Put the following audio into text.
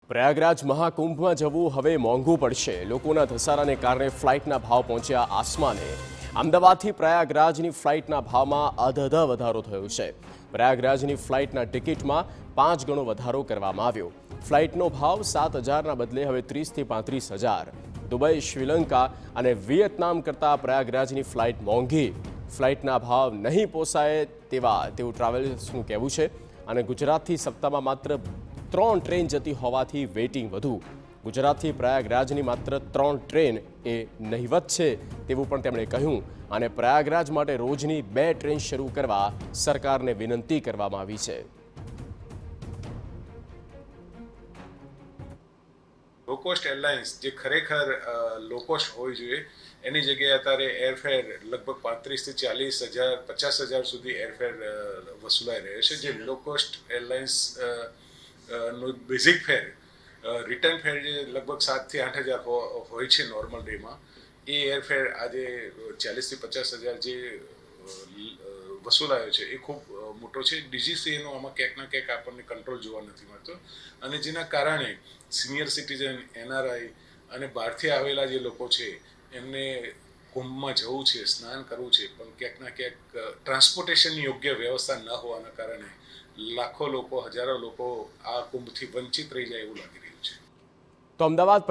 પ્રયાગરાજ મહાકુંભમાં જવું હવે મોંઘું પડશે। લોકોના ધસારાને કારણે ફ્લાઇટના ભાવ પહોંચ્યા આસમાને। અમદાવાદથી પ્રયાગરાજની ફ્લાઇટના ભાવમાં અધધ વધારો થયો છે। પ્રયાગરાજની ફ્લાઇટના ટિકિટમાં 5 ગણો વધારો કરવામાં આવ્યો। ફ્લાઇટનો ભાવ 7,000ના બદલે હવે 30,000 થી 35,000। દુબઈ, શ્રીલંકા અને વિયેતનામ કરતાં પ્રયાગરાજની ફ્લાઇટ મોંઘી। ફ્લાઇટના ભાવ નહીં પોસાય તેવું ટ્રાવેલ્સનું કહેવું છે। અને ગુજરાતથી સપ્તાહમાં માત્ર 3 ટ્રેન જતી હોવાથી વેઇટિંગ વધુ। ગુજરાતથી પ્રયાગરાજની માત્ર 3 ટ્રેન એ નહિવત છે તેવું પણ તેમણે કહ્યું। અને પ્રયાગરાજ માટે રોજની 2 ટ્રેન શરૂ કરવા સરકારને વિનંતી કરવામાં આવી છે। લો કોસ્ટ એરલાઇન્સ જે ખરેખર લો કોસ્ટ હોવી જોઈએ એની જગ્યાએ અત્યારે એરફેર લગભગ 35,000 થી 40,000 50,000 સુધી એરફેર વસૂલાઈ રહ્યો છે। જે લો કોસ્ટ એરલાઇન્સ નો બેઝિક ફેર રિટર્ન ફેર જે લગભગ 7,000 થી 8,000 હોય છે નોર્મલ ડેમાં, એ એરફેર આજે 40,000 થી 50,000 જે વસૂલાયો છે એ ખૂબ મોટો છે। ડીજીસીએનો આમાં ક્યાંક ના ક્યાંક આપણને કંટ્રોલ જોવા નથી મળતો અને જેના કારણે સિનિયર સિટીઝન, એનઆરઆઈ અને બહારથી આવેલા જે લોકો છે એમને કુંભમાં જવું છે, સ્નાન કરવું છે, પણ ક્યાંક ના ક્યાંક ટ્રાન્સપોર્ટેશનની યોગ્ય વ્યવસ્થા ન હોવાના કારણે લાખો લોકો, હજારો લોકો આ કુંભથી વંચિત રહી જાય એવું લાગી રહ્યું છે। તો અમદાવાદ